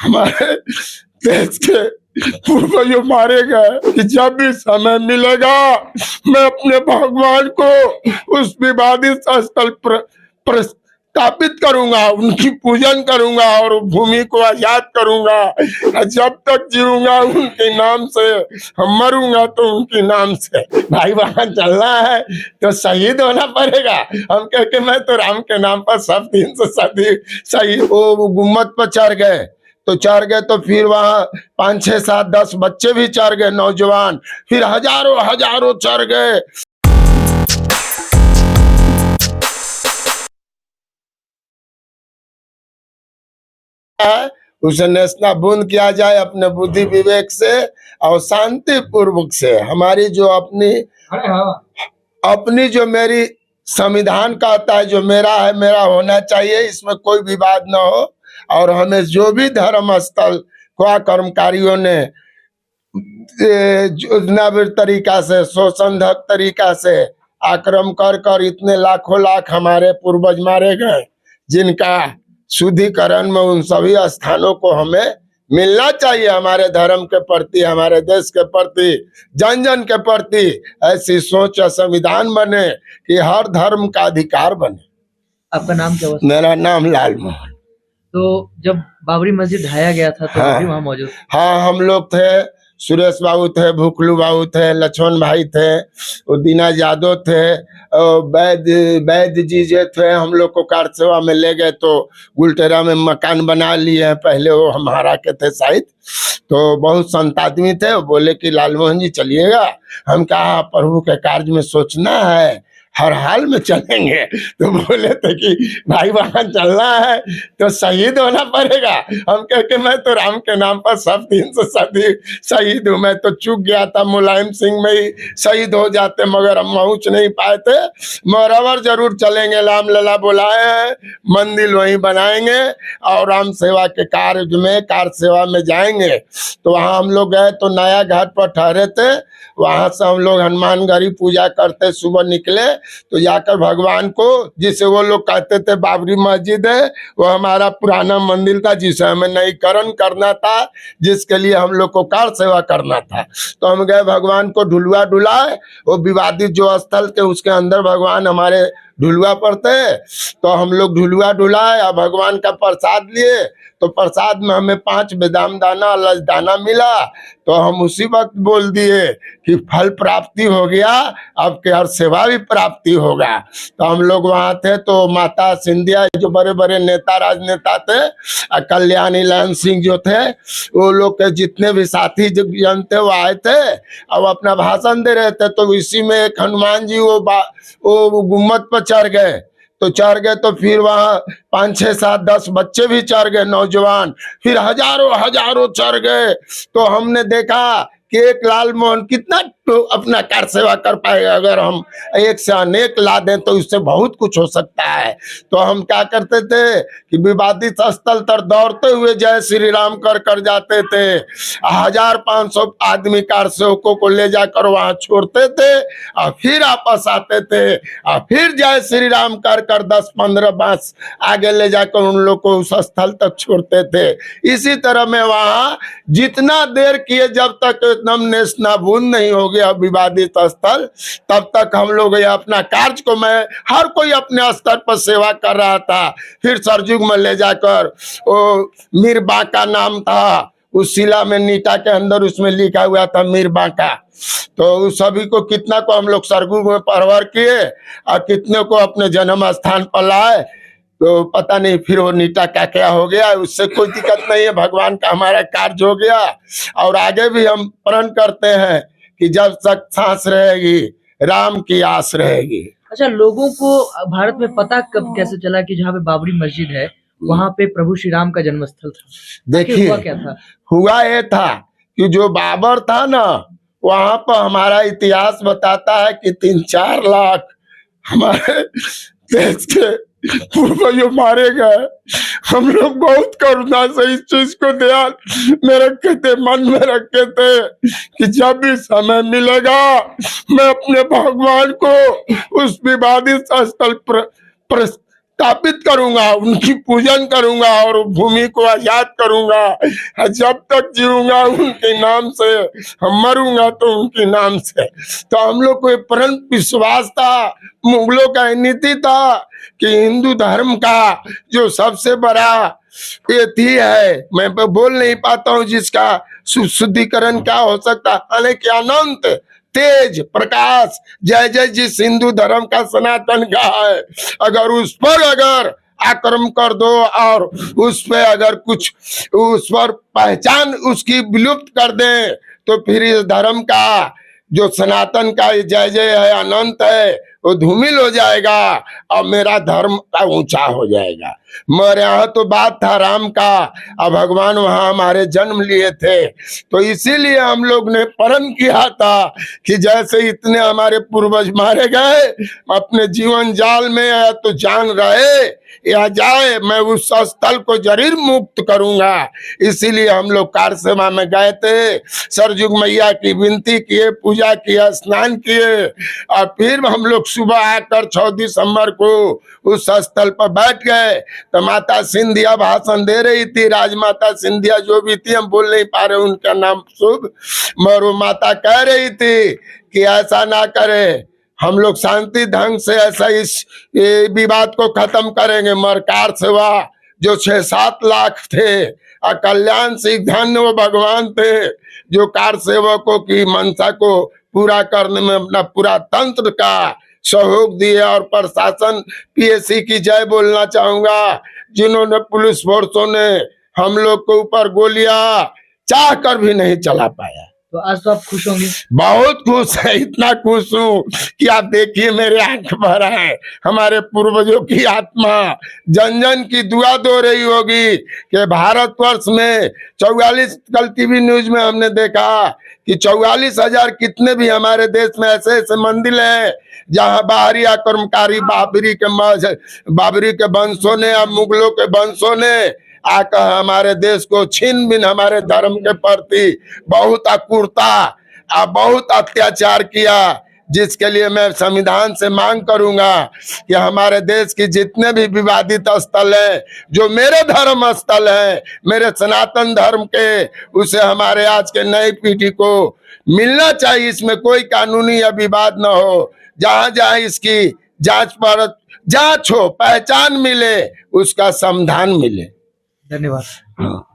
हमारे देश के पूर्वजों मारे गए कि जब भी समय मिलेगा मैं अपने भगवान को उस विवादित स्थल पर प्रस्थापित करूंगा, उनकी पूजन करूंगा और भूमि को आजाद करूंगा। जब तक जीऊंगा उनके नाम से, हम मरूंगा तो उनके नाम से। भाई वहां चलना है तो शहीद होना पड़ेगा। हम कह के मैं तो राम के नाम पर सब दिन से शहीद। वो गुम्मत पर चढ़ गए तो फिर वहां 5 6 7 10 बच्चे भी चढ़ गए, नौजवान, फिर हजारों हजारों चढ़ गए। उसे नेस्तनाबूद किया जाए अपने बुद्धि विवेक से और शांति पूर्वक से। हमारी जो अपनी जो मेरी संविधान कहता है, जो मेरा है मेरा होना चाहिए, इसमें कोई विवाद न हो। और हमें जो भी धर्म स्थल को कर्मकारियों ने तरीका से, शोषणधक तरीका से आक्रमण कर इतने लाखों लाख हमारे पूर्वज मारे गए, जिनका शुद्धिकरण में उन सभी स्थानों को हमें मिलना चाहिए। हमारे धर्म के प्रति, हमारे देश के प्रति, जन जन के प्रति ऐसी सोच और संविधान बने कि हर धर्म का अधिकार बने। आपका नाम क्या हुआ? मेरा नाम लाल मोहन। तो जब बाबरी मस्जिद ढाया गया था तो आप भी वहां मौजूद? हाँ, हम लोग थे। सुरेश बाबू थे, भुखलू बाबू थे, लक्ष्मण भाई थे, दीना यादव थे, वैद्य जी जो थे। हम लोग को कार सेवा में ले गए तो गुलटेरा में मकान बना लिए हैं। पहले वो हमारा के थे शायद, तो बहुत संत आदमी थे। वो बोले कि लालमोहन जी चलिएगा। हम कहा प्रभु के कार्य में सोचना है, हर हाल में चलेंगे। तो बोले थे कि भाई वहां चलना है तो शहीद होना पड़ेगा। हम कह के मैं तो राम के नाम पर सब दिन से शहीद हूँ। मैं तो चूक गया था, मुलायम सिंह में ही शहीद हो जाते, मगर हम पहुंच नहीं पाए थे। मोरावर जरूर चलेंगे, राम लला बुलाए हैं, मंदिर वहीं बनाएंगे और राम सेवा के कार्य में, कार सेवा में जाएंगे। तो वहां हम लोग गए तो नया घाट पर ठहरे थे। वहां से हम लोग हनुमानगढ़ी पूजा करते सुबह निकले तो जाकर भगवान को, जिसे वो लोग कहते थे बाबरी मस्जिद है, वो हमारा पुराना मंदिर था जिसे हमें नवीकरण करना था, जिसके लिए हम लोग को कार सेवा करना था। तो हम गए, भगवान को ढुलवा डुलाए। वो विवादित जो स्थल थे उसके अंदर भगवान हमारे ढुलवा पर थे। तो हम लोग ढुलवा डुलाए और भगवान का प्रसाद लिए। तो प्रसाद में हमें 5 बेदाम दाना, अलज दाना मिला। तो हम उसी वक्त बोल दिए कि फल प्राप्ति हो गया, अब के हर सेवा भी प्राप्ति होगा। तो हम लोग वहाँ थे तो माता सिंधिया, जो बड़े बड़े नेता राजनेता थे, कल्याणी लाल सिंह जो थे, वो लोग के जितने भी साथी जन थे वो आए थे और अपना भाषण दे रहे थे। तो इसी में एक हनुमान जी वो गुम्मत पर चढ़ गए तो फिर वहां 5 6 7 10 बच्चे भी चढ़ गए, नौजवान, फिर हजारों हजारों चढ़ गए। तो हमने देखा कि एक लाल मोहन कितना तो अपना कार सेवा कर पाएगा। अगर हम एक से अनेक ला दें तो इससे बहुत कुछ हो सकता है। तो हम क्या करते थे कि विवादित स्थल तर दौड़ते हुए जय श्री राम कर जाते थे। 1500 आदमी कार सेवकों को ले जाकर वहां छोड़ते थे और फिर वापस आते थे और फिर जय श्री राम कर 10 15 बांस आगे ले जाकर उन लोग को उस स्थल तक छोड़ते थे। इसी तरह में वहां जितना देर किए जब तक एकदम नेस्तनाबूद नहीं हो गया विवादित स्थल, तब तक हम लोग अपना कार्य को, मैं हर कोई अपने स्तर पर सेवा कर रहा था। फिर सरजुग में ले जाकर वो मीर बांका नाम था, उस शिला में नीटा के अंदर उसमें लिखा हुआ था मीर बांका। तो उस सभी को कितना को हम लोग सरगुग में परवर किए और कितने को अपने जन्म स्थान पर लाए। तो पता नहीं फिर वो नीटा क्या क्या हो गया, उससे कोई दिक्कत नहीं है। भगवान का हमारा कार्य हो गया और आगे भी हम प्रण करते हैं कि जब तक सांस रहेगी राम की आस रहेगी। अच्छा, लोगों को भारत में पता कब कैसे चला कि जहाँ पे बाबरी मस्जिद है वहां पे प्रभु श्री राम का जन्मस्थल था? देखिए, हुआ क्या था? हुआ ये था कि जो बाबर था ना, वहां पर हमारा इतिहास बताता है कि 3-4 लाख हमारे देश के पूर्वजों मारे गए। हम लोग बहुत करुणा से इस चीज को ध्यान में रखे थे, मन में रखे थे कि जब भी समय मिलेगा मैं अपने भगवान को उस विवादित स्थल पर स्थापित करूंगा, उनकी पूजन करूंगा और भूमि को आजाद करूंगा। जब तक जीऊंगा उनके नाम से, हम मरूंगा तो उनके नाम से। तो हम लोग को प्रण विश्वास था, मुगलों का नीति था कि हिंदू धर्म का जो सबसे बड़ा ये थी है, मैं बोल नहीं पाता हूँ जिसका शुद्धिकरण क्या हो सकता, हालांकि अनंत तेज प्रकाश जय जय जिस हिंदू धर्म का सनातन का है, अगर उस पर अगर आक्रमण कर दो और उस पे अगर कुछ उस पर पहचान उसकी विलुप्त कर दें, तो फिर इस धर्म का जो सनातन का जय जय है, अनंत है, वो धूमिल हो जाएगा और मेरा धर्म का ऊंचा हो जाएगा। मगर यहाँ तो बात था राम का, और भगवान वहां हमारे जन्म लिए थे, तो इसीलिए हम लोग ने प्रण किया था कि जैसे इतने हमारे पूर्वज मारे गए, अपने जीवन जाल में या तो जान रहे या जाए, मैं उस स्थल को जरूर मुक्त करूंगा। इसीलिए हम लोग कार सेवा में गए थे, सरजुग मैया की विनती किए, पूजा किया, स्नान किए, और फिर हम लोग सुबह आकर 6 दिसंबर को उस स्थल पर बैठ गए। तो माता सिंधिया भाषण दे रही थी, राजमाता सिंधिया जो भी थी, हम बोल नहीं पा रहे उनका नाम शुभ, मगर वो माता कह रही थी कि ऐसा ना करे, हम लोग शांति ढंग से ऐसा इस विवाद को खत्म करेंगे। मरकार सेवा जो 6-7 लाख थे, और कल्याण सिंह धन्य वो भगवान थे जो कार सेवकों की मनसा को पूरा करने में अपना पूरा तंत्र का सहयोग दिए। और प्रशासन पीएससी की जय बोलना चाहूंगा, जिन्होंने पुलिस फोर्सों ने हम लोग के ऊपर गोलियां चाह कर भी नहीं चला पाया। तो आज तो आप खुश होंगे? बहुत खुश है, इतना खुश हूँ कि आप देखिए मेरे आंख भर है। हमारे पूर्वजों की आत्मा जन जन की दुआ दो रही होगी कि भारतवर्ष में 44, कल टीवी न्यूज में हमने देखा कि 44,000 कितने भी हमारे देश में ऐसे ऐसे मंदिर हैं जहां बाहरी आक्रमणकारी बाबरी के वंशों ने या मुगलों के वंशों ने आकर हमारे देश को छीन बिन हमारे धर्म के प्रति बहुत अक्रूरता और बहुत अत्याचार किया, जिसके लिए मैं संविधान से मांग करूंगा कि हमारे देश की जितने भी विवादित स्थल है, जो मेरे धर्म स्थल है, मेरे सनातन धर्म के, उसे हमारे आज के नई पीढ़ी को मिलना चाहिए। इसमें कोई कानूनी या विवाद न हो, जहां जहां इसकी जांच हो, पहचान मिले, उसका समाधान मिले। धन्यवाद। हाँ।